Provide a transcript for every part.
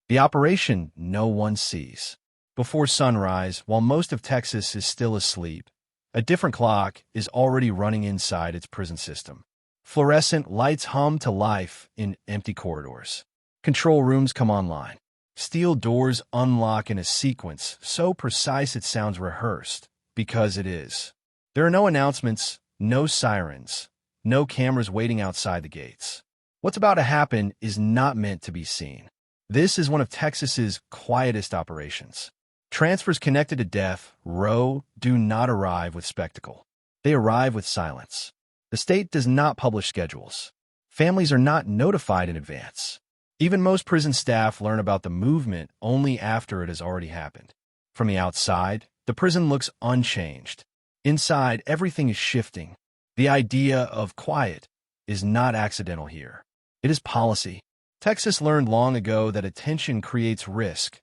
The operation no one sees. Before sunrise, while most of Texas is still asleep, a different clock is already running inside its prison system. Fluorescent lights hum to life in empty corridors. Control rooms come online. Steel doors unlock in a sequence so precise it sounds rehearsed, because it is. There are no announcements, no sirens, no cameras waiting outside the gates. What's about to happen is not meant to be seen. This is one of Texas's quietest operations. Transfers connected to death row do not arrive with spectacle. They arrive with silence. The state does not publish schedules. Families are not notified in advance. Even most prison staff learn about the movement only after it has already happened. From the outside, the prison looks unchanged. Inside, everything is shifting. The idea of quiet is not accidental here. It is policy. Texas learned long ago that attention creates risk.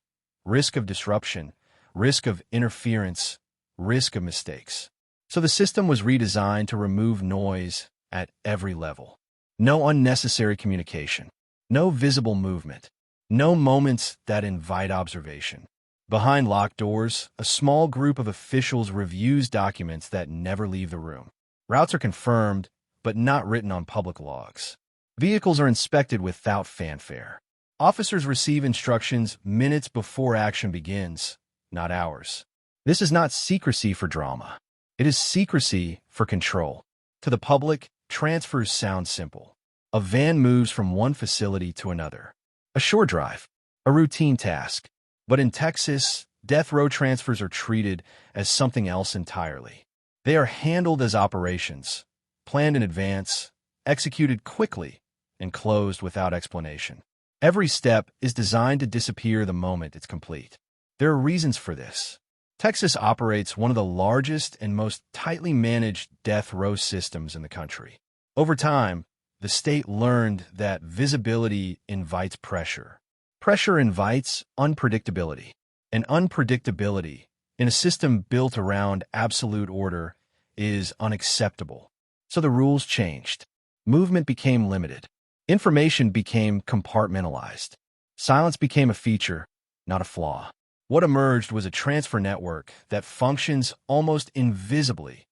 Risk of disruption, risk of interference, risk of mistakes. So the system was redesigned to remove noise at every level. No unnecessary communication. No visible movement. No moments that invite observation. Behind locked doors, a small group of officials reviews documents that never leave the room. Routes are confirmed, but not written on public logs. Vehicles are inspected without fanfare. Officers receive instructions minutes before action begins, not hours. This is not secrecy for drama. It is secrecy for control. To the public, transfers sound simple. A van moves from one facility to another. A short drive. A routine task. But in Texas, death row transfers are treated as something else entirely. They are handled as operations, planned in advance, executed quickly, and closed without explanation. Every step is designed to disappear the moment it's complete. There are reasons for this. Texas operates one of the largest and most tightly managed death row systems in the country. Over time, the state learned that visibility invites pressure. Pressure invites unpredictability. And unpredictability, in a system built around absolute order, is unacceptable. So the rules changed. Movement became limited. Information became compartmentalized. Silence became a feature, not a flaw. What emerged was a transfer network that functions almost invisibly,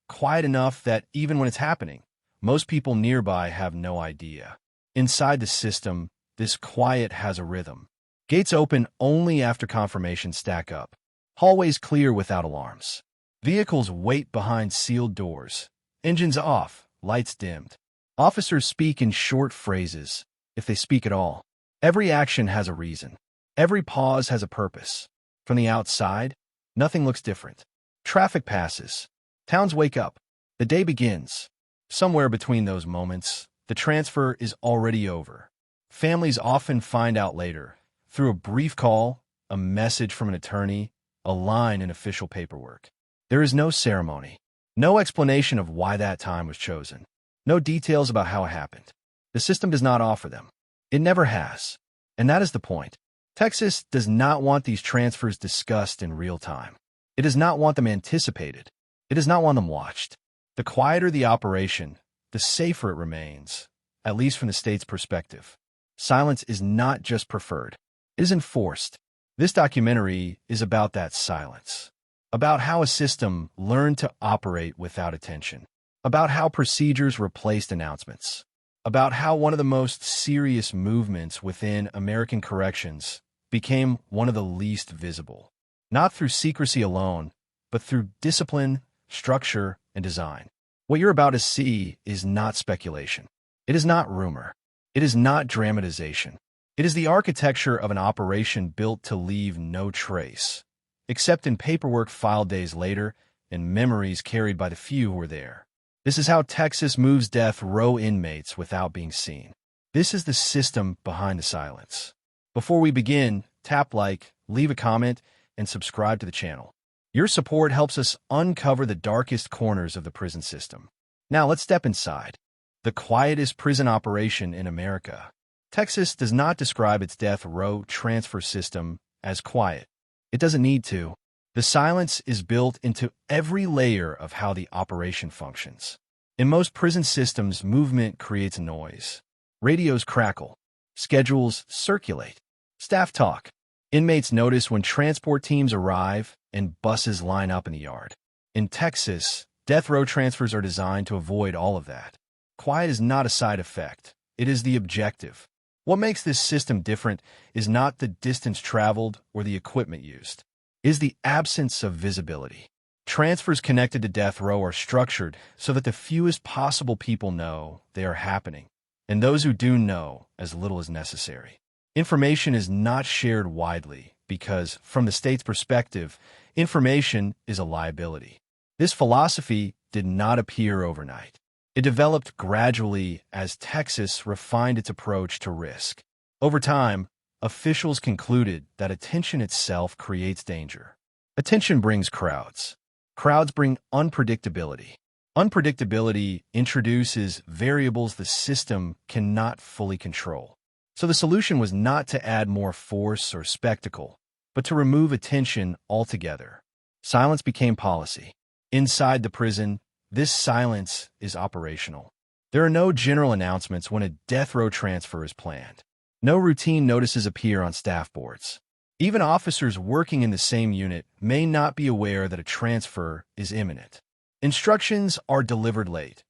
quiet enough that even when it's happening, most people nearby have no idea. Inside the system, this quiet has a rhythm. Gates open only after confirmations stack up. Hallways clear without alarms. Vehicles wait behind sealed doors. Engines off, lights dimmed. Officers speak in short phrases, if they speak at all. Every action has a reason. Every pause has a purpose. From the outside, nothing looks different. Traffic passes. Towns wake up. The day begins. Somewhere between those moments, the transfer is already over. Families often find out later, through a brief call, a message from an attorney, a line in official paperwork. There is no ceremony, no explanation of why that time was chosen, no details about how it happened. The system does not offer them. It never has. And that is the point. Texas does not want these transfers discussed in real time. It does not want them anticipated. It does not want them watched. The quieter the operation, the safer it remains, at least from the state's perspective. Silence is not just preferred. It is enforced. This documentary is about that silence, about how a system learned to operate without attention, about how procedures replaced announcements, about how one of the most serious movements within American corrections became one of the least visible, not through secrecy alone, but through discipline, structure, and design. What you're about to see is not speculation. It is not rumor. It is not dramatization. It is the architecture of an operation built to leave no trace, except in paperwork filed days later and memories carried by the few who were there. This is how Texas moves death row inmates without being seen. This is the system behind the silence. Before we begin, tap like, leave a comment, and subscribe to the channel. Your support helps us uncover the darkest corners of the prison system. Now let's step inside. The quietest prison operation in America. Texas does not describe its death row transfer system as quiet. It doesn't need to. The silence is built into every layer of how the operation functions. In most prison systems, movement creates noise. Radios crackle. Schedules circulate. Staff talk. Inmates notice when transport teams arrive and buses line up in the yard. In Texas, death row transfers are designed to avoid all of that. Quiet is not a side effect. It is the objective. What makes this system different is not the distance traveled or the equipment used. It is the absence of visibility. Transfers connected to death row are structured so that the fewest possible people know they are happening, and those who do know as little as necessary. Information is not shared widely because, from the state's perspective, information is a liability. This philosophy did not appear overnight. It developed gradually as Texas refined its approach to risk. Over time, officials concluded that attention itself creates danger. Attention brings crowds. Crowds bring unpredictability. Unpredictability introduces variables the system cannot fully control. So the solution was not to add more force or spectacle, but to remove attention altogether. Silence became policy. Inside the prison, this silence is operational. There are no general announcements when a death row transfer is planned. No routine notices appear on staff boards. Even officers working in the same unit may not be aware that a transfer is imminent. Instructions are delivered late,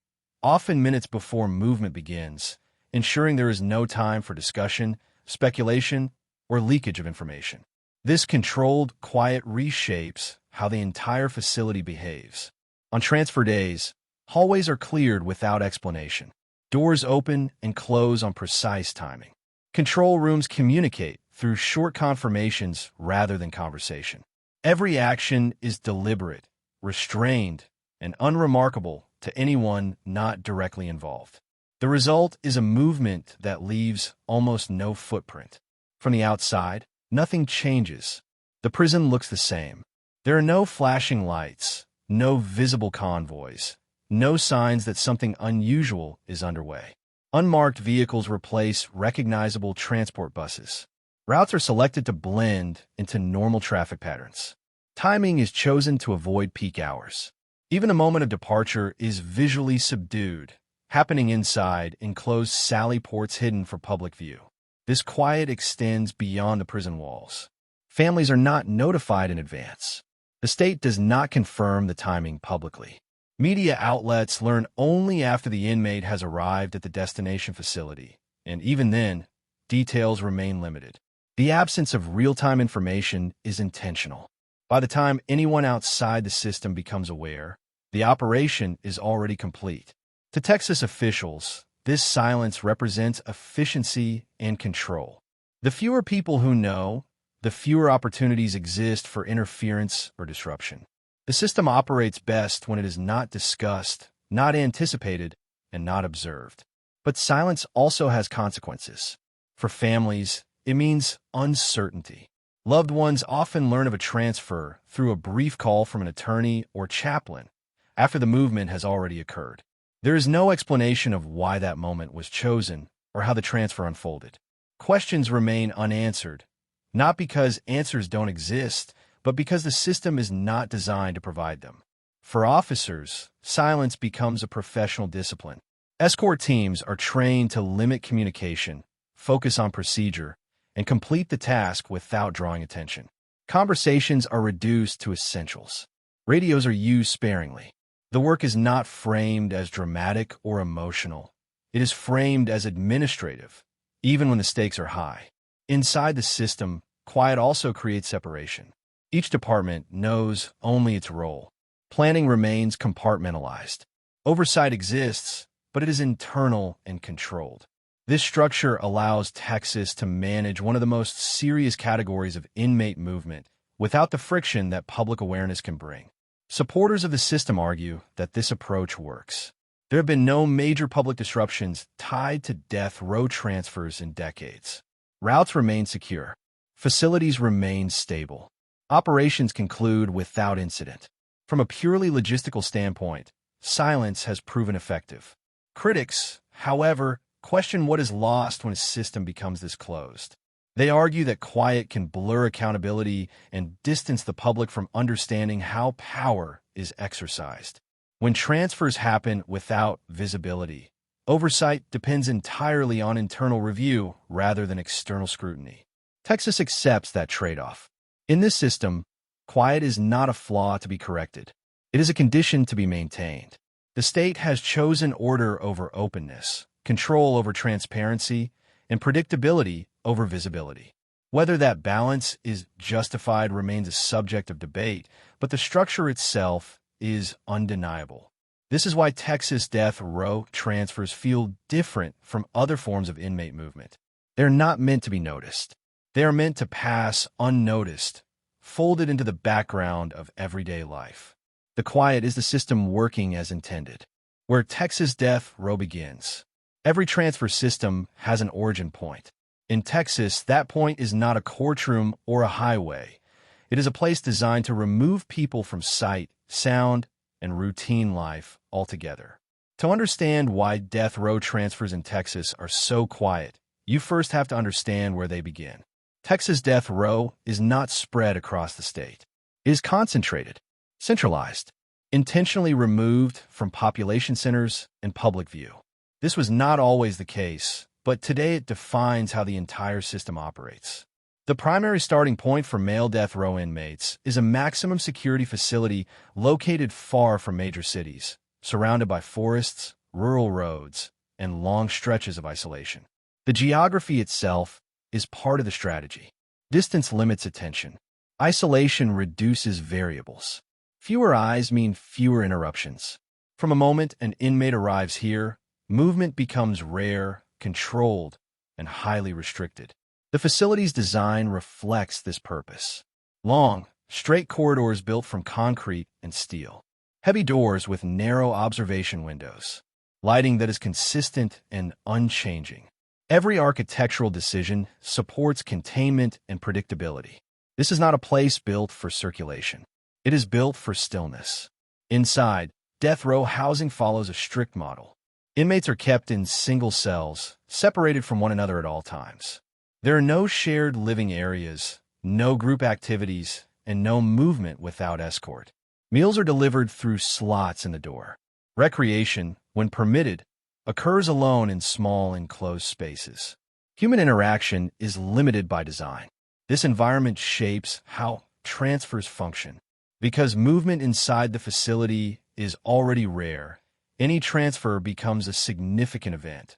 often minutes before movement begins, ensuring there is no time for discussion, speculation, or leakage of information. This controlled quiet reshapes how the entire facility behaves. On transfer days, hallways are cleared without explanation. Doors open and close on precise timing. Control rooms communicate through short confirmations rather than conversation. Every action is deliberate, restrained, and unremarkable to anyone not directly involved. The result is a movement that leaves almost no footprint. From the outside, nothing changes. The prison looks the same. There are no flashing lights, no visible convoys, no signs that something unusual is underway. Unmarked vehicles replace recognizable transport buses. Routes are selected to blend into normal traffic patterns. Timing is chosen to avoid peak hours. Even the moment of departure is visually subdued, happening inside enclosed sally ports hidden for public view. This quiet extends beyond the prison walls. Families are not notified in advance. The state does not confirm the timing publicly. Media outlets learn only after the inmate has arrived at the destination facility, and even then, details remain limited. The absence of real-time information is intentional. By the time anyone outside the system becomes aware, the operation is already complete. To Texas officials, this silence represents efficiency and control. The fewer people who know, the fewer opportunities exist for interference or disruption. The system operates best when it is not discussed, not anticipated, and not observed. But silence also has consequences. For families, it means uncertainty. Loved ones often learn of a transfer through a brief call from an attorney or chaplain after the movement has already occurred. There is no explanation of why that moment was chosen or how the transfer unfolded. Questions remain unanswered, not because answers don't exist, but because the system is not designed to provide them. For officers, silence becomes a professional discipline. Escort teams are trained to limit communication, focus on procedure, and complete the task without drawing attention. Conversations are reduced to essentials. Radios are used sparingly. The work is not framed as dramatic or emotional. It is framed as administrative, even when the stakes are high. Inside the system, quiet also creates separation. Each department knows only its role. Planning remains compartmentalized. Oversight exists, but it is internal and controlled. This structure allows Texas to manage one of the most serious categories of inmate movement without the friction that public awareness can bring. Supporters of the system argue that this approach works. There have been no major public disruptions tied to death row transfers in decades. Routes remain secure. Facilities remain stable. Operations conclude without incident. From a purely logistical standpoint, silence has proven effective. Critics, however, question what is lost when a system becomes this closed. They argue that quiet can blur accountability and distance the public from understanding how power is exercised. When transfers happen without visibility, oversight depends entirely on internal review rather than external scrutiny. Texas accepts that trade-off. In this system, quiet is not a flaw to be corrected. It is a condition to be maintained. The state has chosen order over openness, control over transparency, and predictability over visibility. Whether that balance is justified remains a subject of debate, but the structure itself is undeniable. This is why Texas death row transfers feel different from other forms of inmate movement. They're not meant to be noticed. They are meant to pass unnoticed, folded into the background of everyday life. The quiet is the system working as intended. Where Texas death row begins, every transfer system has an origin point. In Texas, that point is not a courtroom or a highway. It is a place designed to remove people from sight, sound, and routine life altogether. To understand why death row transfers in Texas are so quiet, you first have to understand where they begin. Texas death row is not spread across the state. It is concentrated, centralized, intentionally removed from population centers and public view. This was not always the case, but today it defines how the entire system operates. The primary starting point for male death row inmates is a maximum security facility located far from major cities, surrounded by forests, rural roads, and long stretches of isolation. The geography itself is part of the strategy. Distance limits attention. Isolation reduces variables. Fewer eyes mean fewer interruptions. From a moment an inmate arrives here, movement becomes rare, controlled, and highly restricted. The facility's design reflects this purpose. Long, straight corridors built from concrete and steel. Heavy doors with narrow observation windows. Lighting that is consistent and unchanging. Every architectural decision supports containment and predictability. This is not a place built for circulation. It is built for stillness. Inside, death row housing follows a strict model. Inmates are kept in single cells, separated from one another at all times. There are no shared living areas, no group activities, and no movement without escort. Meals are delivered through slots in the door. Recreation, when permitted, occurs alone in small enclosed spaces. Human interaction is limited by design. This environment shapes how transfers function. Because movement inside the facility is already rare, any transfer becomes a significant event,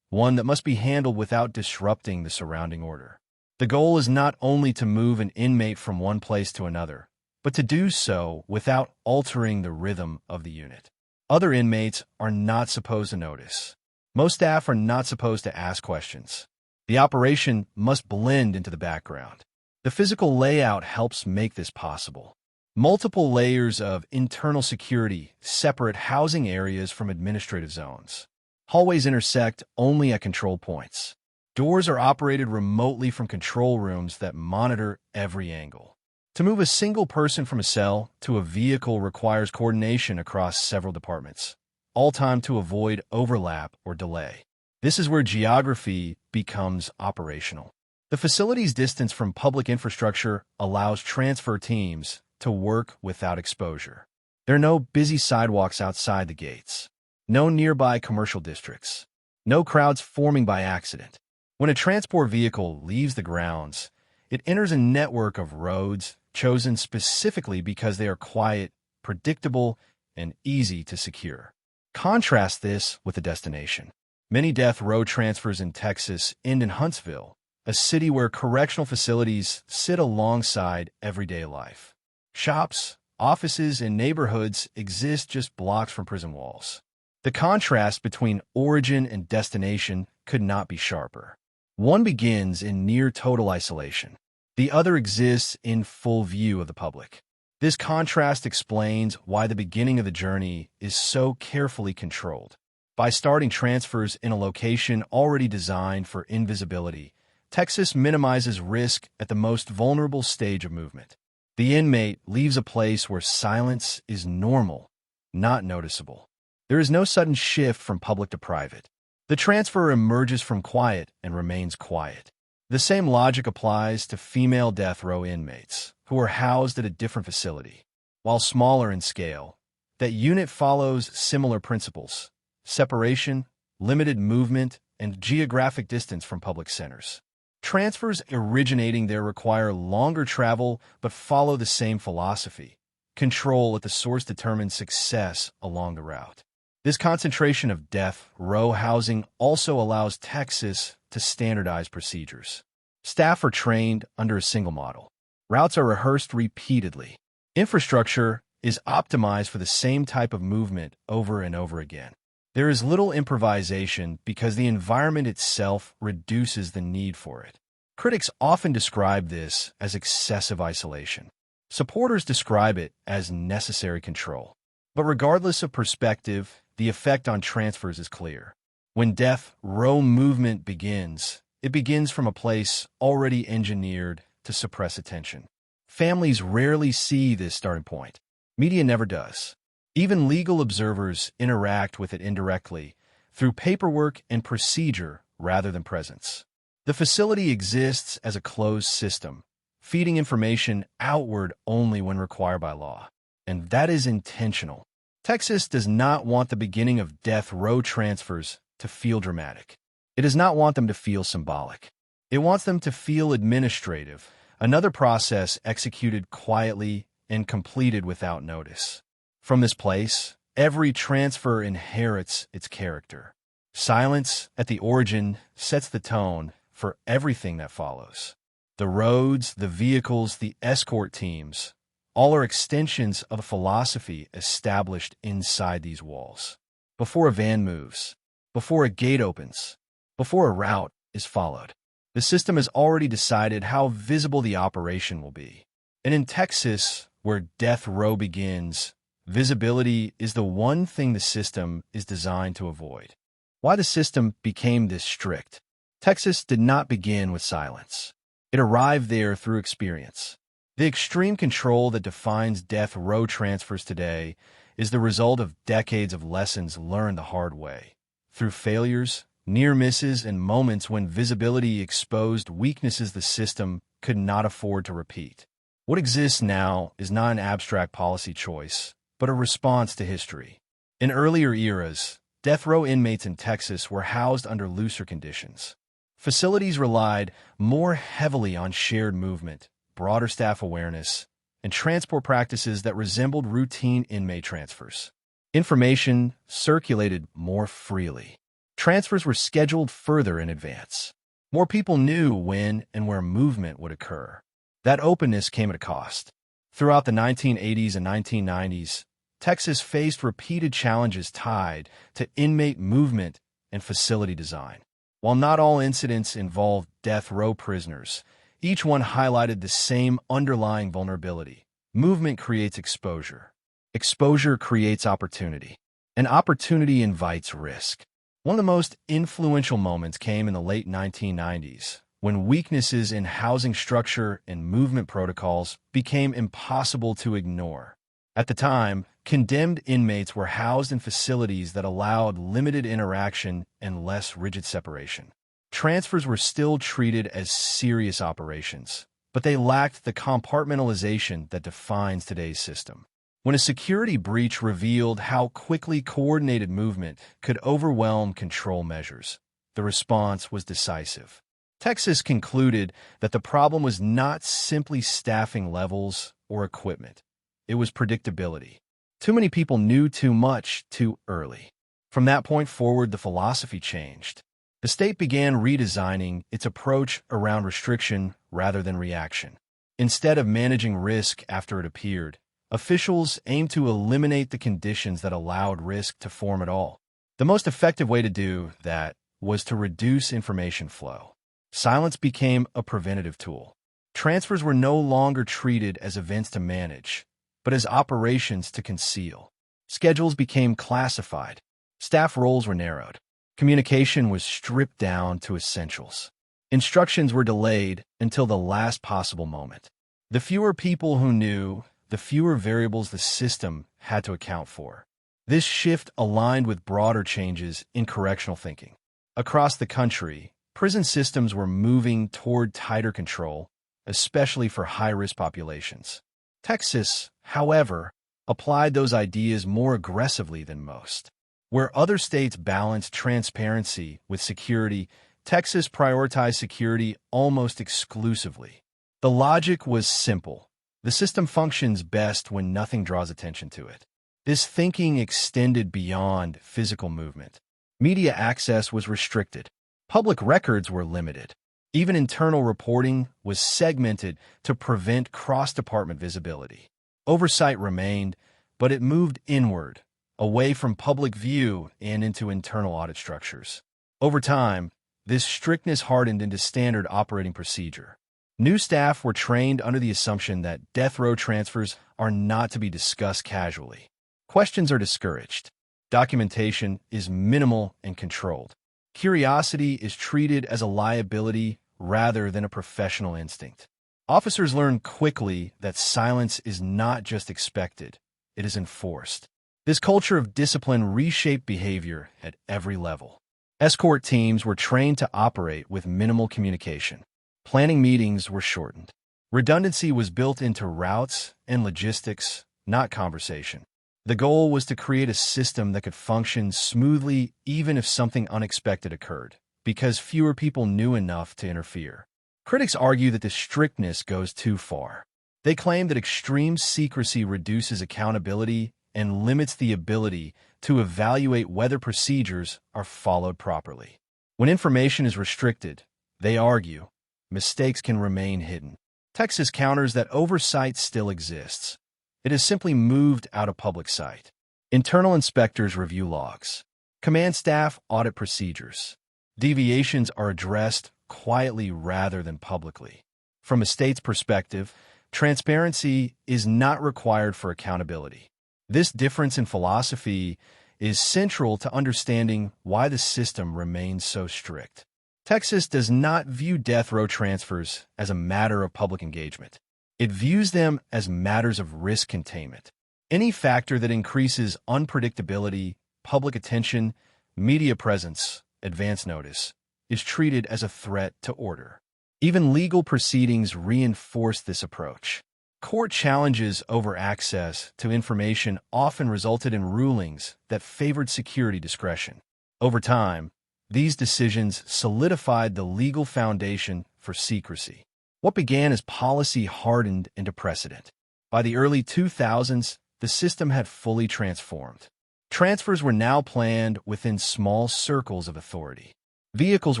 one that must be handled without disrupting the surrounding order. The goal is not only to move an inmate from one place to another, but to do so without altering the rhythm of the unit. Other inmates are not supposed to notice. Most staff are not supposed to ask questions. The operation must blend into the background. The physical layout helps make this possible. Multiple layers of internal security separate housing areas from administrative zones. Hallways intersect only at control points. Doors are operated remotely from control rooms that monitor every angle. To move a single person from a cell to a vehicle requires coordination across several departments, all time to avoid overlap or delay. This is where geography becomes operational. The facility's distance from public infrastructure allows transfer teams to work without exposure. There are no busy sidewalks outside the gates, no nearby commercial districts, no crowds forming by accident. When a transport vehicle leaves the grounds, it enters a network of roads chosen specifically because they are quiet, predictable, and easy to secure. Contrast this with the destination. Many death row transfers in Texas end in Huntsville, a city where correctional facilities sit alongside everyday life. Shops, offices, and neighborhoods exist just blocks from prison walls. The contrast between origin and destination could not be sharper. One begins in near total isolation. The other exists in full view of the public. This contrast explains why the beginning of the journey is so carefully controlled. By starting transfers in a location already designed for invisibility, Texas minimizes risk at the most vulnerable stage of movement. The inmate leaves a place where silence is normal, not noticeable. There is no sudden shift from public to private. The transfer emerges from quiet and remains quiet. The same logic applies to female death row inmates, who are housed at a different facility. While smaller in scale, that unit follows similar principles: separation, limited movement, and geographic distance from public centers. Transfers originating there require longer travel but follow the same philosophy. Control at the source determines success along the route. This concentration of death row housing also allows Texas to standardize procedures. Staff are trained under a single model. Routes are rehearsed repeatedly. Infrastructure is optimized for the same type of movement over and over again. There is little improvisation because the environment itself reduces the need for it. Critics often describe this as excessive isolation. Supporters describe it as necessary control. But regardless of perspective, the effect on transfers is clear. When death row movement begins, it begins from a place already engineered to suppress attention. Families rarely see this starting point. Media never does. Even legal observers interact with it indirectly, through paperwork and procedure rather than presence. The facility exists as a closed system, feeding information outward only when required by law. And that is intentional. Texas does not want the beginning of death row transfers to feel dramatic. It does not want them to feel symbolic. It wants them to feel administrative, another process executed quietly and completed without notice. From this place, every transfer inherits its character. Silence at the origin sets the tone for everything that follows. The roads, the vehicles, the escort teams, all are extensions of a philosophy established inside these walls. Before a van moves, before a gate opens, before a route is followed, the system has already decided how visible the operation will be. And in Texas, where death row begins, visibility is the one thing the system is designed to avoid. Why the system became this strict? Texas did not begin with silence. It arrived there through experience. The extreme control that defines death row transfers today is the result of decades of lessons learned the hard way. Through failures, near misses, and moments when visibility exposed weaknesses the system could not afford to repeat. What exists now is not an abstract policy choice, but a response to history. In earlier eras, death row inmates in Texas were housed under looser conditions. Facilities relied more heavily on shared movement, broader staff awareness, and transport practices that resembled routine inmate transfers. Information circulated more freely. Transfers were scheduled further in advance. More people knew when and where movement would occur. That openness came at a cost. Throughout the 1980s and 1990s, Texas faced repeated challenges tied to inmate movement and facility design. While not all incidents involved death row prisoners, each one highlighted the same underlying vulnerability. Movement creates exposure. Exposure creates opportunity. And opportunity invites risk. One of the most influential moments came in the late 1990s, when weaknesses in housing structure and movement protocols became impossible to ignore. At the time, condemned inmates were housed in facilities that allowed limited interaction and less rigid separation. Transfers were still treated as serious operations, but they lacked the compartmentalization that defines today's system. When a security breach revealed how quickly coordinated movement could overwhelm control measures, the response was decisive. Texas concluded that the problem was not simply staffing levels or equipment. It was predictability. Too many people knew too much too early. From that point forward, the philosophy changed. The state began redesigning its approach around restriction rather than reaction. Instead of managing risk after it appeared, officials aimed to eliminate the conditions that allowed risk to form at all. The most effective way to do that was to reduce information flow. Silence became a preventative tool. Transfers were no longer treated as events to manage, but as operations to conceal. Schedules became classified. Staff roles were narrowed. Communication was stripped down to essentials. Instructions were delayed until the last possible moment. The fewer people who knew, the fewer variables the system had to account for. This shift aligned with broader changes in correctional thinking. Across the country, prison systems were moving toward tighter control, especially for high-risk populations. Texas, however, applied those ideas more aggressively than most. Where other states balanced transparency with security, Texas prioritized security almost exclusively. The logic was simple. The system functions best when nothing draws attention to it. This thinking extended beyond physical movement. Media access was restricted. Public records were limited. Even internal reporting was segmented to prevent cross-department visibility. Oversight remained, but it moved inward, away from public view and into internal audit structures. Over time, this strictness hardened into standard operating procedure. New staff were trained under the assumption that death row transfers are not to be discussed casually. Questions are discouraged. Documentation is minimal and controlled. Curiosity is treated as a liability rather than a professional instinct. Officers learn quickly that silence is not just expected, it is enforced. This culture of discipline reshaped behavior at every level. Escort teams were trained to operate with minimal communication. Planning meetings were shortened. Redundancy was built into routes and logistics, not conversation. The goal was to create a system that could function smoothly even if something unexpected occurred, because fewer people knew enough to interfere. Critics argue that this strictness goes too far. They claim that extreme secrecy reduces accountability and limits the ability to evaluate whether procedures are followed properly. When information is restricted, they argue, mistakes can remain hidden. Texas counters that oversight still exists. It is simply moved out of public sight. Internal inspectors review logs. Command staff audit procedures. Deviations are addressed quietly rather than publicly. From a state's perspective, transparency is not required for accountability. This difference in philosophy is central to understanding why the system remains so strict. Texas does not view death row transfers as a matter of public engagement. It views them as matters of risk containment. Any factor that increases unpredictability, public attention, media presence, advance notice, is treated as a threat to order. Even legal proceedings reinforce this approach. Court challenges over access to information often resulted in rulings that favored security discretion. Over time, these decisions solidified the legal foundation for secrecy. What began as policy hardened into precedent. By the early 2000s, the system had fully transformed. Transfers were now planned within small circles of authority. Vehicles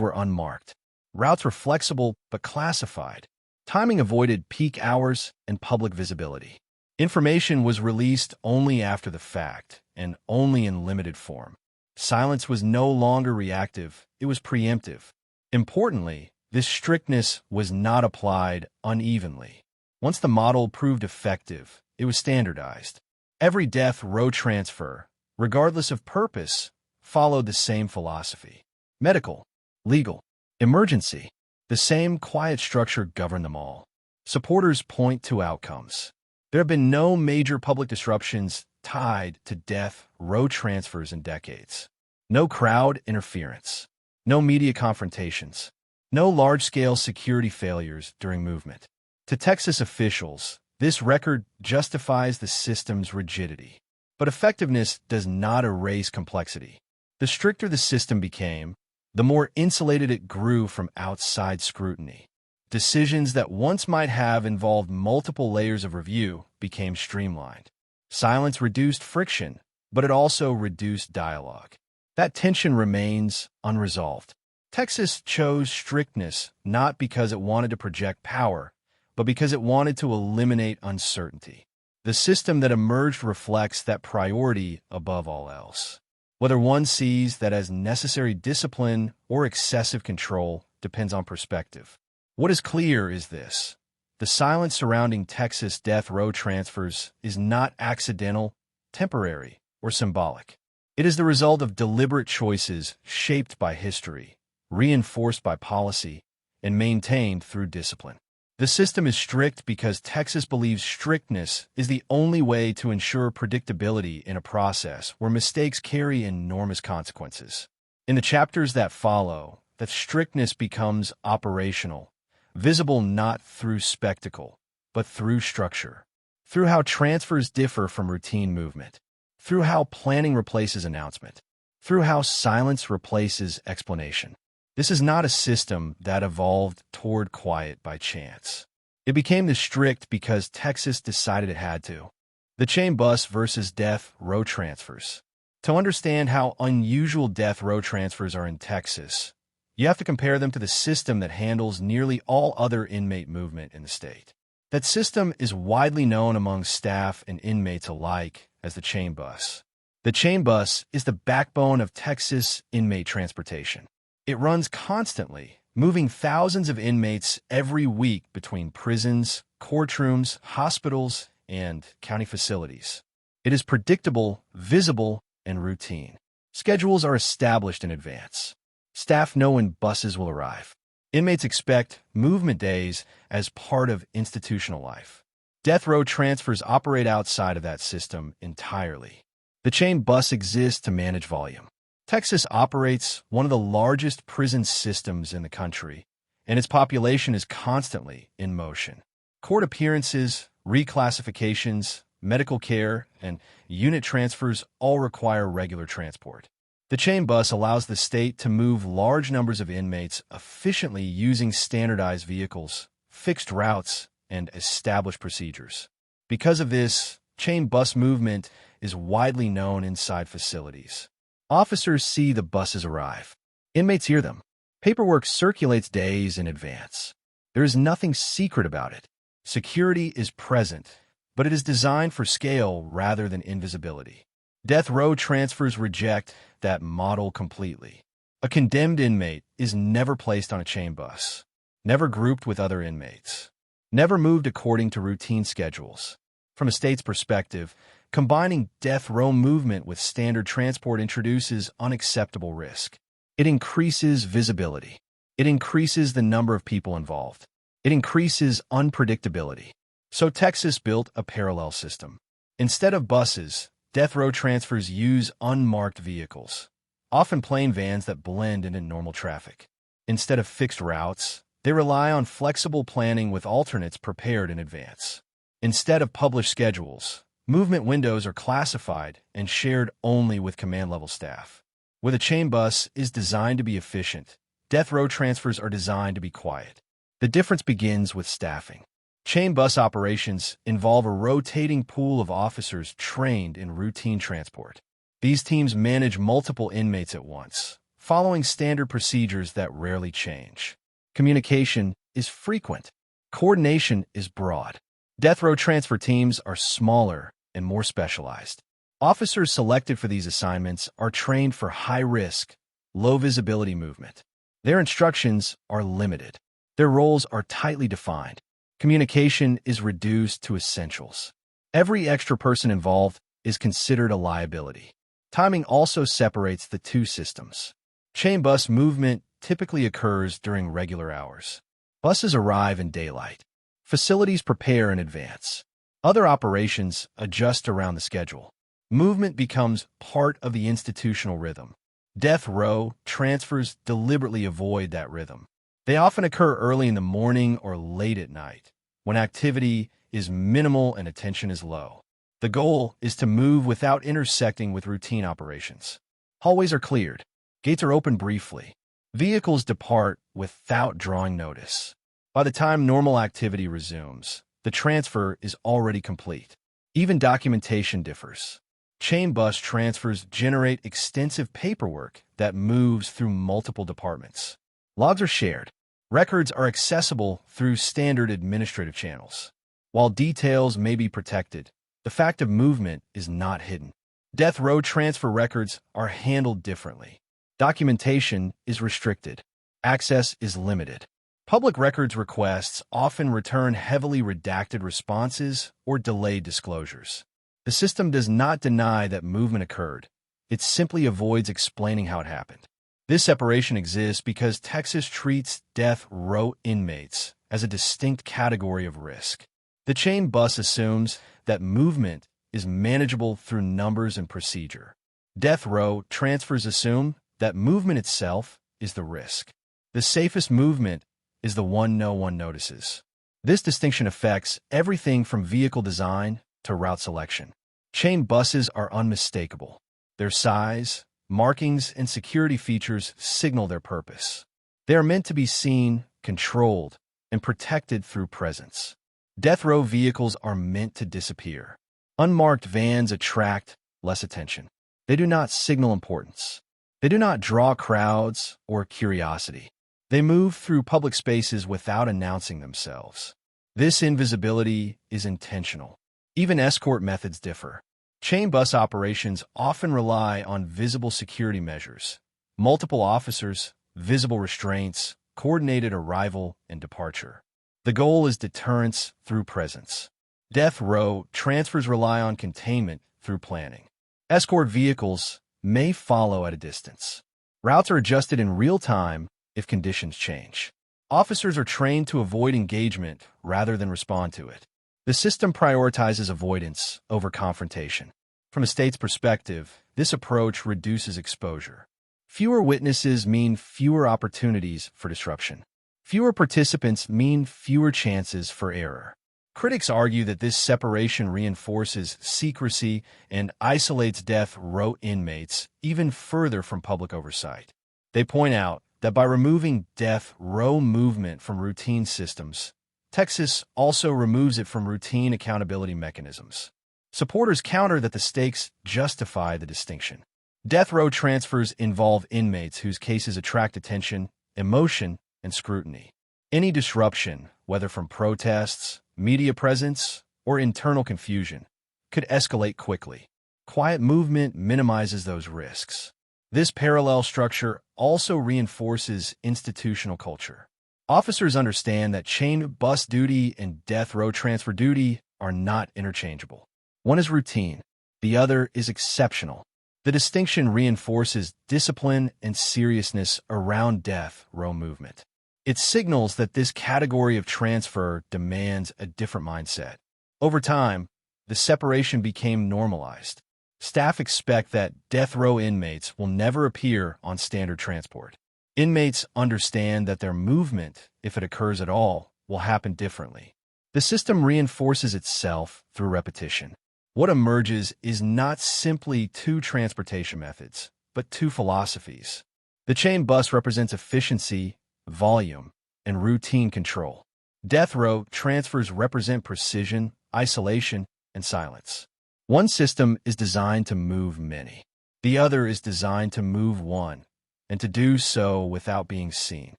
were unmarked. Routes were flexible but classified. Timing avoided peak hours and public visibility. Information was released only after the fact and only in limited form. Silence was no longer reactive, it was preemptive. Importantly, this strictness was not applied unevenly. Once the model proved effective, it was standardized. Every death row transfer, regardless of purpose, followed the same philosophy. Medical, legal, emergency. The same quiet structure governed them all. Supporters point to outcomes. There have been no major public disruptions tied to death row transfers in decades. No crowd interference. No media confrontations. No large-scale security failures during movement. To Texas officials, this record justifies the system's rigidity. But effectiveness does not erase complexity. The stricter the system became, the more insulated it grew from outside scrutiny. Decisions that once might have involved multiple layers of review became streamlined. Silence reduced friction, but it also reduced dialogue. That tension remains unresolved. Texas chose strictness not because it wanted to project power, but because it wanted to eliminate uncertainty. The system that emerged reflects that priority above all else. Whether one sees that as necessary discipline or excessive control depends on perspective. What is clear is this: the silence surrounding Texas death row transfers is not accidental, temporary, or symbolic. It is the result of deliberate choices shaped by history, reinforced by policy, and maintained through discipline. The system is strict because Texas believes strictness is the only way to ensure predictability in a process where mistakes carry enormous consequences. In the chapters that follow, that strictness becomes operational, visible not through spectacle, but through structure, through how transfers differ from routine movement, through how planning replaces announcement, through how silence replaces explanation. This is not a system that evolved toward quiet by chance. It became this strict because Texas decided it had to. The chain bus versus death row transfers. To understand how unusual death row transfers are in Texas, you have to compare them to the system that handles nearly all other inmate movement in the state. That system is widely known among staff and inmates alike as the chain bus. The chain bus is the backbone of Texas inmate transportation. It runs constantly, moving thousands of inmates every week between prisons, courtrooms, hospitals, and county facilities. It is predictable, visible, and routine. Schedules are established in advance. Staff know when buses will arrive. Inmates expect movement days as part of institutional life. Death row transfers operate outside of that system entirely. The chain bus exists to manage volume. Texas operates one of the largest prison systems in the country, and its population is constantly in motion. Court appearances, reclassifications, medical care, and unit transfers all require regular transport. The chain bus allows the state to move large numbers of inmates efficiently using standardized vehicles, fixed routes, and established procedures. Because of this, chain bus movement is widely known inside facilities. Officers see the buses arrive. Inmates hear them. Paperwork circulates days in advance. There is nothing secret about it. Security is present, but it is designed for scale rather than invisibility. Death row transfers reject that model completely. A condemned inmate is never placed on a chain bus, never grouped with other inmates, never moved according to routine schedules. From a state's perspective, combining death row movement with standard transport introduces unacceptable risk. It increases visibility. It increases the number of people involved. It increases unpredictability. So Texas built a parallel system. Instead of buses, death row transfers use unmarked vehicles, often plain vans that blend into normal traffic. Instead of fixed routes, they rely on flexible planning with alternates prepared in advance. Instead of published schedules, movement windows are classified and shared only with command-level staff. Where the chain bus is designed to be efficient, death row transfers are designed to be quiet. The difference begins with staffing. Chain bus operations involve a rotating pool of officers trained in routine transport. These teams manage multiple inmates at once, following standard procedures that rarely change. Communication is frequent. Coordination is broad. Death row transfer teams are smaller and more specialized. Officers selected for these assignments are trained for high-risk, low-visibility movement. Their instructions are limited. Their roles are tightly defined. Communication is reduced to essentials. Every extra person involved is considered a liability. Timing also separates the two systems. Chain bus movement typically occurs during regular hours. Buses arrive in daylight. Facilities prepare in advance. Other operations adjust around the schedule. Movement becomes part of the institutional rhythm. Death row transfers deliberately avoid that rhythm. They often occur early in the morning or late at night, when activity is minimal and attention is low. The goal is to move without intersecting with routine operations. Hallways are cleared. Gates are opened briefly. Vehicles depart without drawing notice. By the time normal activity resumes, the transfer is already complete. Even documentation differs. Chain bus transfers generate extensive paperwork that moves through multiple departments. Logs are shared. Records are accessible through standard administrative channels. While details may be protected, the fact of movement is not hidden. Death row transfer records are handled differently. Documentation is restricted. Access is limited. Public records requests often return heavily redacted responses or delayed disclosures. The system does not deny that movement occurred. It simply avoids explaining how it happened. This separation exists because Texas treats death row inmates as a distinct category of risk. The chain bus assumes that movement is manageable through numbers and procedure. Death row transfers assume that movement itself is the risk. The safest movement is the one no one notices. This distinction affects everything from vehicle design to route selection. Chain buses are unmistakable. Their size, markings, and security features signal their purpose. They are meant to be seen, controlled, and protected through presence. Death row vehicles are meant to disappear. Unmarked vans attract less attention. They do not signal importance. They do not draw crowds or curiosity. They move through public spaces without announcing themselves. This invisibility is intentional. Even escort methods differ. Chain bus operations often rely on visible security measures, multiple officers, visible restraints, coordinated arrival and departure. The goal is deterrence through presence. Death row transfers rely on containment through planning. Escort vehicles may follow at a distance. Routes are adjusted in real time if conditions change. Officers are trained to avoid engagement rather than respond to it. The system prioritizes avoidance over confrontation. From a state's perspective, this approach reduces exposure. Fewer witnesses mean fewer opportunities for disruption. Fewer participants mean fewer chances for error. Critics argue that this separation reinforces secrecy and isolates death row inmates even further from public oversight. They point out that by removing death row movement from routine systems, Texas also removes it from routine accountability mechanisms. Supporters counter that the stakes justify the distinction. Death row transfers involve inmates whose cases attract attention, emotion, and scrutiny. Any disruption, whether from protests, media presence, or internal confusion, could escalate quickly. Quiet movement minimizes those risks. This parallel structure also reinforces institutional culture. Officers understand that chain bus duty and death row transfer duty are not interchangeable. One is routine, the other is exceptional. The distinction reinforces discipline and seriousness around death row movement. It signals that this category of transfer demands a different mindset. Over time, the separation became normalized. Staff expect that death row inmates will never appear on standard transport. Inmates understand that their movement, if it occurs at all, will happen differently. The system reinforces itself through repetition. What emerges is not simply two transportation methods, but two philosophies. The chain bus represents efficiency, volume, and routine control. Death row transfers represent precision, isolation, and silence. One system is designed to move many. The other is designed to move one, and to do so without being seen.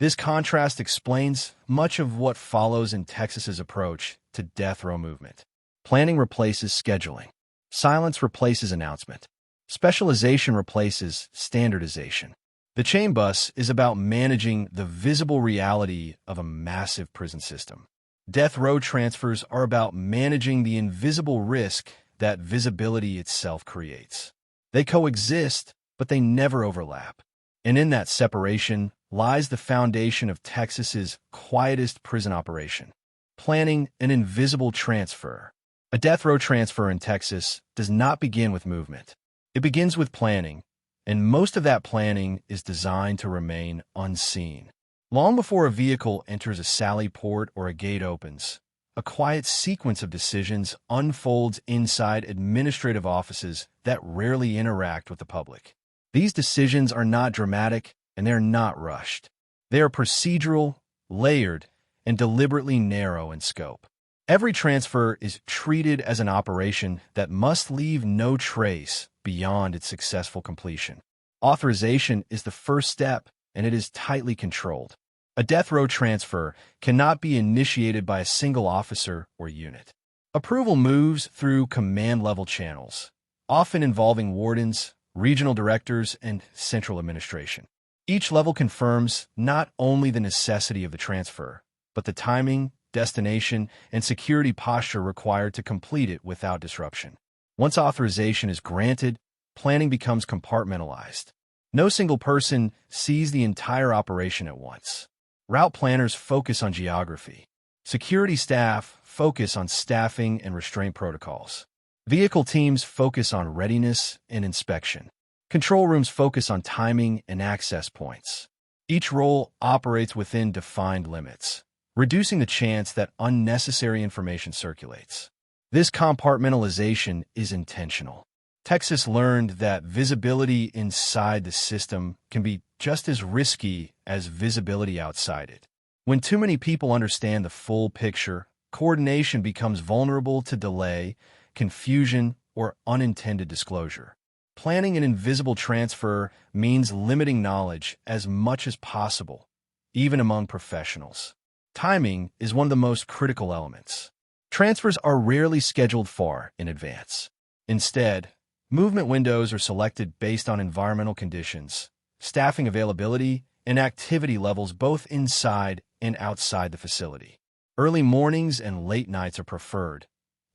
This contrast explains much of what follows in Texas's approach to death row movement. Planning replaces scheduling. Silence replaces announcement. Specialization replaces standardization. The chain bus is about managing the visible reality of a massive prison system. Death row transfers are about managing the invisible risk that visibility itself creates. They coexist, but they never overlap. And in that separation lies the foundation of Texas's quietest prison operation, planning an invisible transfer. A death row transfer in Texas does not begin with movement. It begins with planning, and most of that planning is designed to remain unseen. Long before a vehicle enters a sally port or a gate opens, a quiet sequence of decisions unfolds inside administrative offices that rarely interact with the public. These decisions are not dramatic, and they're not rushed. They are procedural, layered, and deliberately narrow in scope. Every transfer is treated as an operation that must leave no trace beyond its successful completion. Authorization is the first step, and it is tightly controlled. A death row transfer cannot be initiated by a single officer or unit. Approval moves through command-level channels, often involving wardens, regional directors, and central administration. Each level confirms not only the necessity of the transfer, but the timing, destination, and security posture required to complete it without disruption. Once authorization is granted, planning becomes compartmentalized. No single person sees the entire operation at once. Route planners focus on geography. Security staff focus on staffing and restraint protocols. Vehicle teams focus on readiness and inspection. Control rooms focus on timing and access points. Each role operates within defined limits, reducing the chance that unnecessary information circulates. This compartmentalization is intentional. Texas learned that visibility inside the system can be just as risky as visibility outside it. When too many people understand the full picture, coordination becomes vulnerable to delay, confusion, or unintended disclosure. Planning an invisible transfer means limiting knowledge as much as possible, even among professionals. Timing is one of the most critical elements. Transfers are rarely scheduled far in advance. Instead, movement windows are selected based on environmental conditions, staffing availability, and activity levels both inside and outside the facility. Early mornings and late nights are preferred,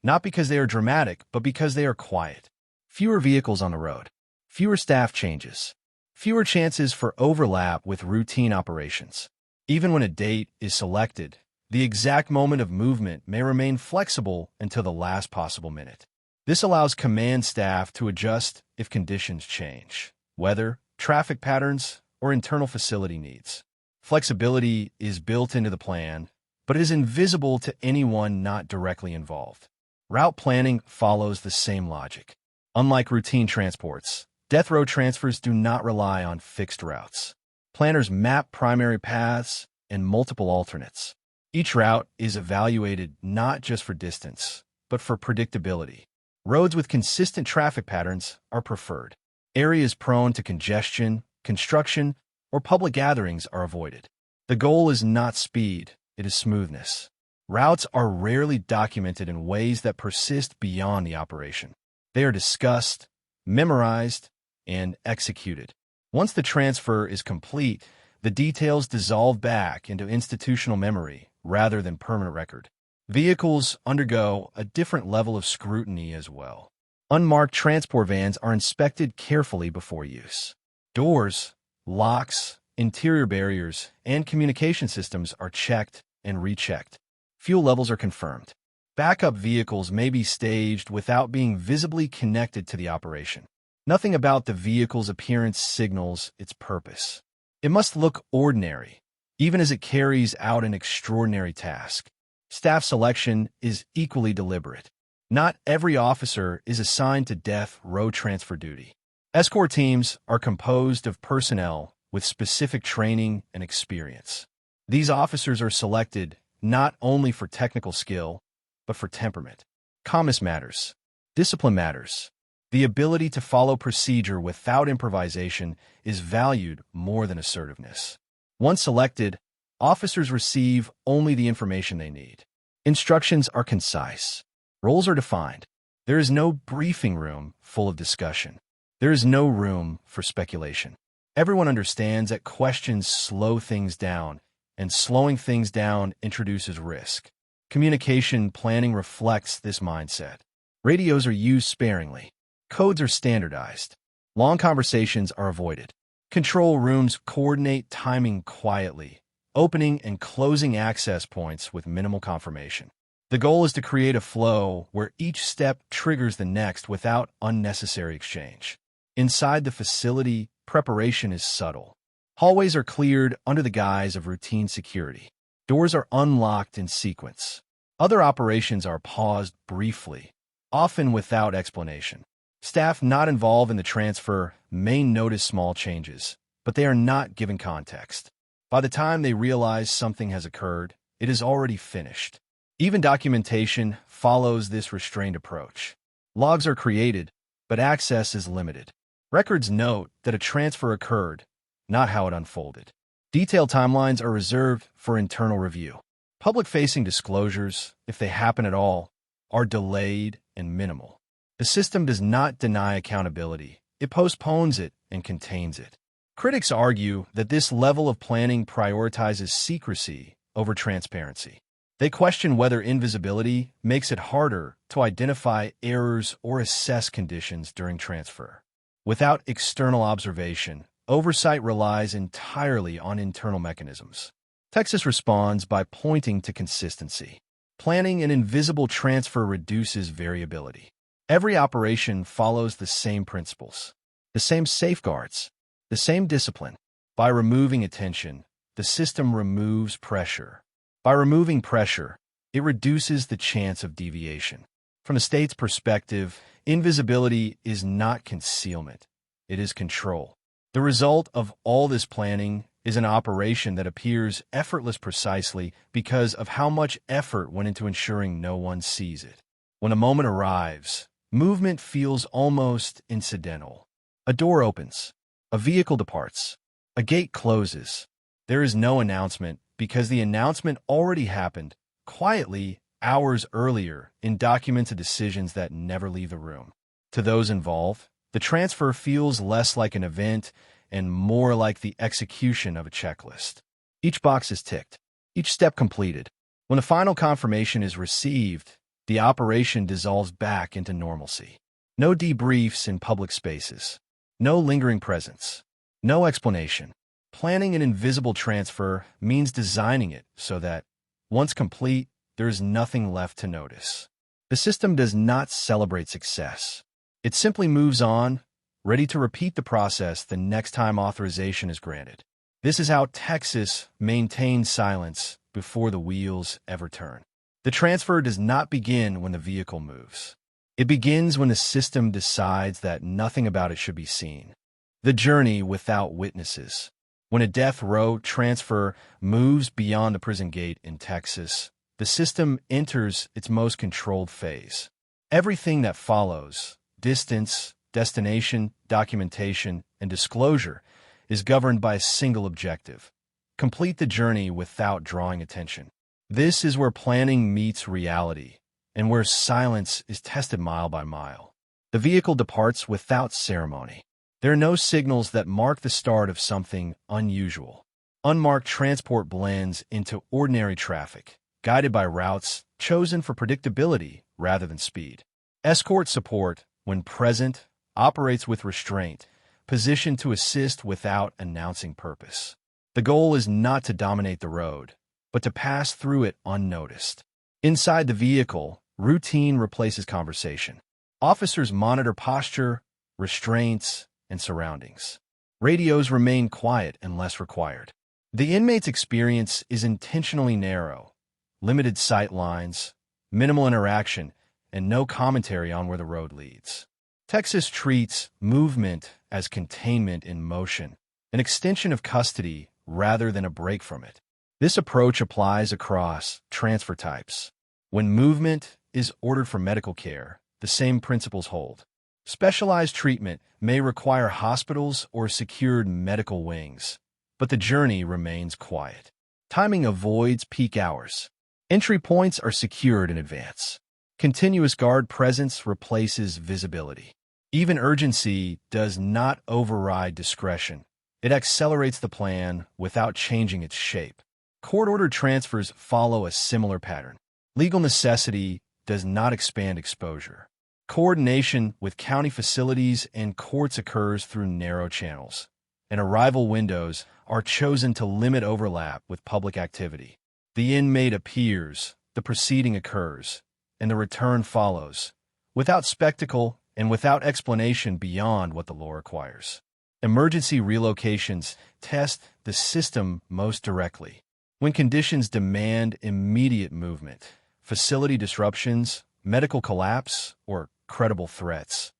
not because they are dramatic, but because they are quiet. Fewer vehicles on the road, fewer staff changes, fewer chances for overlap with routine operations. Even when a date is selected, the exact moment of movement may remain flexible until the last possible minute. This allows command staff to adjust if conditions change, weather, traffic patterns, or internal facility needs. Flexibility is built into the plan, but it is invisible to anyone not directly involved. Route planning follows the same logic. Unlike routine transports, death row transfers do not rely on fixed routes. Planners map primary paths and multiple alternates. Each route is evaluated not just for distance, but for predictability. Roads with consistent traffic patterns are preferred. Areas prone to congestion, construction, or public gatherings are avoided. The goal is not speed, it is smoothness. Routes are rarely documented in ways that persist beyond the operation. They are discussed, memorized, and executed. Once the transfer is complete, the details dissolve back into institutional memory rather than permanent record. Vehicles undergo a different level of scrutiny as well. Unmarked transport vans are inspected carefully before use. Doors, locks, interior barriers, and communication systems are checked and rechecked. Fuel levels are confirmed. Backup vehicles may be staged without being visibly connected to the operation. Nothing about the vehicle's appearance signals its purpose. It must look ordinary, even as it carries out an extraordinary task. Staff selection is equally deliberate. Not every officer is assigned to death row transfer duty. Escort teams are composed of personnel with specific training and experience. These officers are selected not only for technical skill, but for temperament. Calmness matters. Discipline matters. The ability to follow procedure without improvisation is valued more than assertiveness. Once selected, officers receive only the information they need. Instructions are concise. Roles are defined. There is no briefing room full of discussion. There is no room for speculation. Everyone understands that questions slow things down, and slowing things down introduces risk. Communication planning reflects this mindset. Radios are used sparingly. Codes are standardized. Long conversations are avoided. Control rooms coordinate timing quietly, opening and closing access points with minimal confirmation. The goal is to create a flow where each step triggers the next without unnecessary exchange. Inside the facility, preparation is subtle. Hallways are cleared under the guise of routine security. Doors are unlocked in sequence. Other operations are paused briefly, often without explanation. Staff not involved in the transfer may notice small changes, but they are not given context. By the time they realize something has occurred, it is already finished. Even documentation follows this restrained approach. Logs are created, but access is limited. Records note that a transfer occurred, not how it unfolded. Detailed timelines are reserved for internal review. Public-facing disclosures, if they happen at all, are delayed and minimal. The system does not deny accountability. It postpones it and contains it. Critics argue that this level of planning prioritizes secrecy over transparency. They question whether invisibility makes it harder to identify errors or assess conditions during transfer. Without external observation, oversight relies entirely on internal mechanisms. Texas responds by pointing to consistency. Planning an invisible transfer reduces variability. Every operation follows the same principles, the same safeguards, the same discipline. By removing attention, the system removes pressure. By removing pressure, it reduces the chance of deviation. From the state's perspective, invisibility is not concealment. It is control. The result of all this planning is an operation that appears effortless precisely because of how much effort went into ensuring no one sees it. When a moment arrives, movement feels almost incidental. A door opens. A vehicle departs. A gate closes. There is no announcement because the announcement already happened, quietly, hours earlier, in documents of decisions that never leave the room. To those involved, the transfer feels less like an event and more like the execution of a checklist. Each box is ticked, each step completed. When the final confirmation is received, the operation dissolves back into normalcy. No debriefs in public spaces. No lingering presence. No explanation. Planning an invisible transfer means designing it so that, once complete, there is nothing left to notice. The system does not celebrate success. It simply moves on, ready to repeat the process the next time authorization is granted. This is how Texas maintains silence before the wheels ever turn. The transfer does not begin when the vehicle moves. It begins when the system decides that nothing about it should be seen. The journey without witnesses. When a death row transfer moves beyond the prison gate in Texas, the system enters its most controlled phase. Everything that follows, distance, destination, documentation, and disclosure, is governed by a single objective: complete the journey without drawing attention. This is where planning meets reality, and where silence is tested mile by mile. The vehicle departs without ceremony. There are no signals that mark the start of something unusual. Unmarked transport blends into ordinary traffic, guided by routes chosen for predictability rather than speed. Escort support, when present, operates with restraint, positioned to assist without announcing purpose. The goal is not to dominate the road, but to pass through it unnoticed. Inside the vehicle, routine replaces conversation. Officers monitor posture, restraints, and surroundings. Radios remain quiet unless required. The inmate's experience is intentionally narrow, limited sight lines, minimal interaction, and no commentary on where the road leads. Texas treats movement as containment in motion, an extension of custody rather than a break from it. This approach applies across transfer types. When movement is ordered for medical care, the same principles hold. Specialized treatment may require hospitals or secured medical wings, but the journey remains quiet. Timing avoids peak hours. Entry points are secured in advance. Continuous guard presence replaces visibility. Even urgency does not override discretion. It accelerates the plan without changing its shape. Court-ordered transfers follow a similar pattern. Legal necessity does not expand exposure. Coordination with county facilities and courts occurs through narrow channels, and arrival windows are chosen to limit overlap with public activity. The inmate appears, the proceeding occurs, and the return follows, without spectacle and without explanation beyond what the law requires. Emergency relocations test the system most directly. When conditions demand immediate movement, facility disruptions, medical collapse, or credible threats,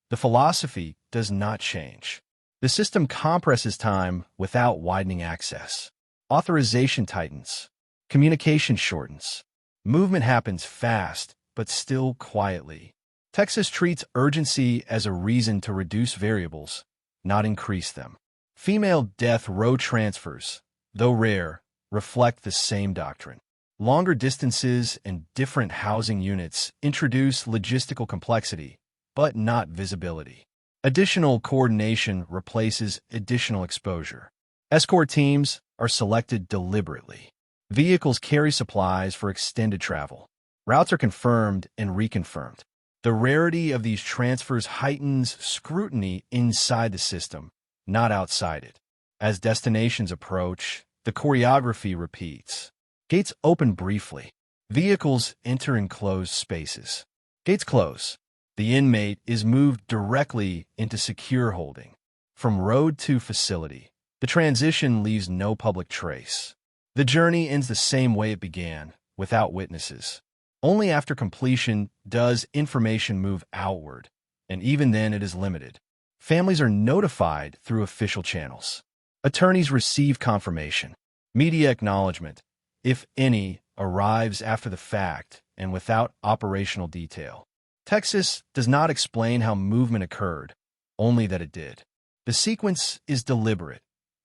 the philosophy does not change. The system compresses time without widening access. Authorization tightens. Communication shortens. Movement happens fast, but still quietly. Texas treats urgency as a reason to reduce variables, not increase them. Female death row transfers, though rare, reflect the same doctrine. Longer distances and different housing units introduce logistical complexity, but not visibility. Additional coordination replaces additional exposure. Escort teams are selected deliberately. Vehicles carry supplies for extended travel. Routes are confirmed and reconfirmed. The rarity of these transfers heightens scrutiny inside the system, not outside it. As destinations approach, the choreography repeats. Gates open briefly. Vehicles enter enclosed spaces. Gates close. The inmate is moved directly into secure holding. From road to facility, the transition leaves no public trace. The journey ends the same way it began, without witnesses. Only after completion does information move outward, and even then it is limited. Families are notified through official channels. Attorneys receive confirmation. Media acknowledgement, if any, arrives after the fact and without operational detail. Texas does not explain how movement occurred, only that it did. The sequence is deliberate.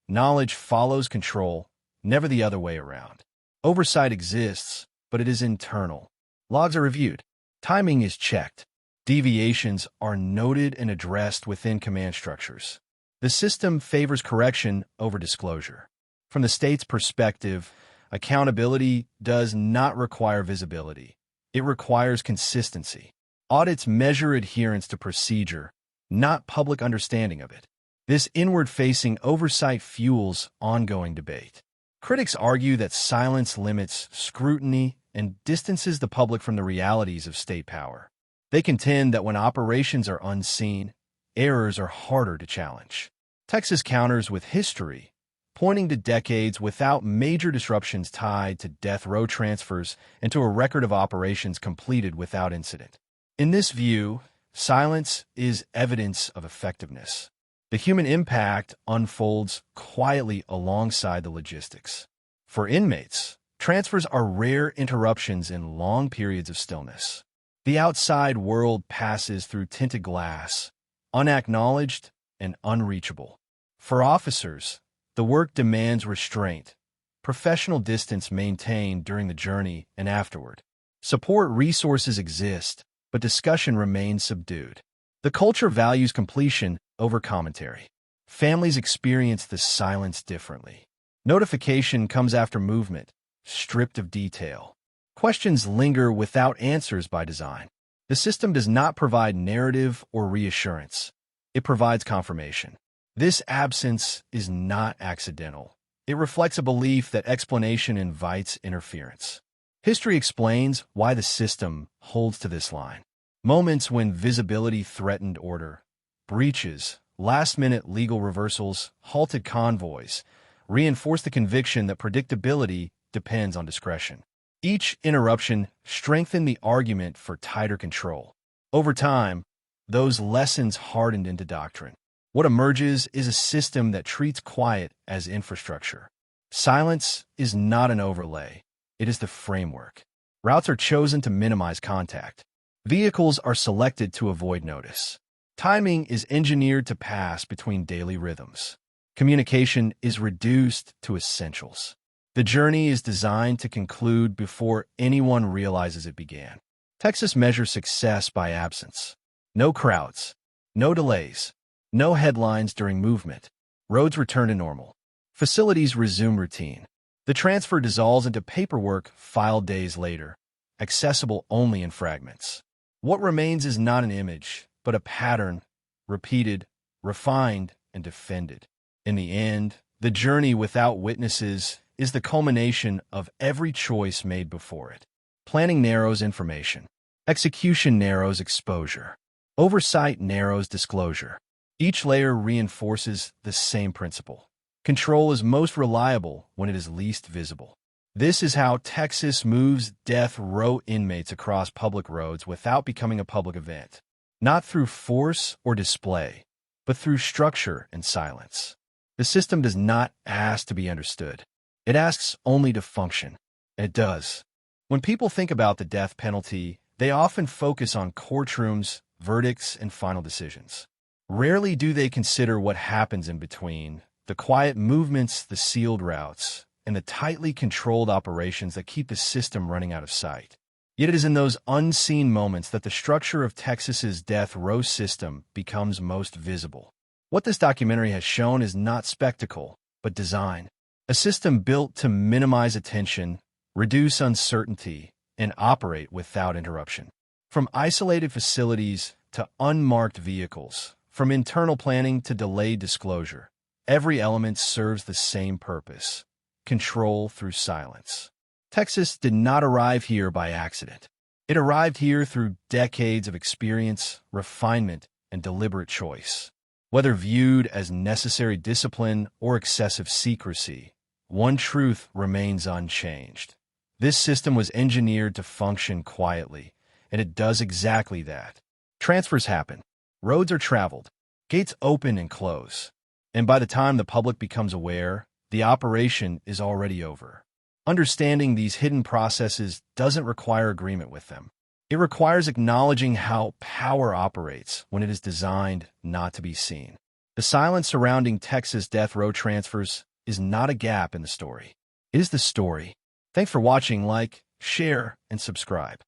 Knowledge follows control, never the other way around. Oversight exists, but it is internal. Logs are reviewed. Timing is checked. Deviations are noted and addressed within command structures. The system favors correction over disclosure. From the state's perspective, accountability does not require visibility. It requires consistency. Audits measure adherence to procedure, not public understanding of it. This inward-facing oversight fuels ongoing debate. Critics argue that silence limits scrutiny and distances the public from the realities of state power. They contend that when operations are unseen, errors are harder to challenge. Texas counters with history, pointing to decades without major disruptions tied to death row transfers and to a record of operations completed without incident. In this view, silence is evidence of effectiveness. The human impact unfolds quietly alongside the logistics. For inmates, transfers are rare interruptions in long periods of stillness. The outside world passes through tinted glass, unacknowledged and unreachable. For officers, the work demands restraint, professional distance maintained during the journey and afterward. Support resources exist, but discussion remains subdued. The culture values completion over commentary. Families experience the silence differently. Notification comes after movement, stripped of detail. Questions linger without answers by design. The system does not provide narrative or reassurance. It provides confirmation. This absence is not accidental. It reflects a belief that explanation invites interference. History explains why the system holds to this line. Moments when visibility threatened order, breaches, last-minute legal reversals, halted convoys, reinforce the conviction that predictability depends on discretion. Each interruption strengthened the argument for tighter control. Over time, those lessons hardened into doctrine. What emerges is a system that treats quiet as infrastructure. Silence is not an overlay. It is the framework. Routes are chosen to minimize contact. Vehicles are selected to avoid notice. Timing is engineered to pass between daily rhythms. Communication is reduced to essentials. The journey is designed to conclude before anyone realizes it began. Texas measures success by absence. No crowds, no delays, no headlines during movement. Roads return to normal. Facilities resume routine. The transfer dissolves into paperwork filed days later, accessible only in fragments. What remains is not an image, but a pattern, repeated, refined, and defended. In the end, the journey without witnesses is the culmination of every choice made before it. Planning narrows information. Execution narrows exposure. Oversight narrows disclosure. Each layer reinforces the same principle. Control is most reliable when it is least visible. This is how Texas moves death row inmates across public roads without becoming a public event. Not through force or display, but through structure and silence. The system does not ask to be understood. It asks only to function. And it does. When people think about the death penalty, they often focus on courtrooms, verdicts, and final decisions. Rarely do they consider what happens in between, the quiet movements, the sealed routes, and the tightly controlled operations that keep the system running out of sight. Yet it is in those unseen moments that the structure of Texas's death row system becomes most visible. What this documentary has shown is not spectacle, but design. A system built to minimize attention, reduce uncertainty, and operate without interruption. From isolated facilities to unmarked vehicles, from internal planning to delayed disclosure, every element serves the same purpose: control through silence. Texas did not arrive here by accident. It arrived here through decades of experience, refinement, and deliberate choice. Whether viewed as necessary discipline or excessive secrecy, one truth remains unchanged. This system was engineered to function quietly, and it does exactly that. Transfers happen. Roads are traveled. Gates open and close, and by the time the public becomes aware, the operation is already over. Understanding these hidden processes doesn't require agreement with them. It requires acknowledging how power operates when it is designed not to be seen. The silence surrounding Texas death row transfers is not a gap in the story. It is the story. Thanks for watching. Like, share, and subscribe.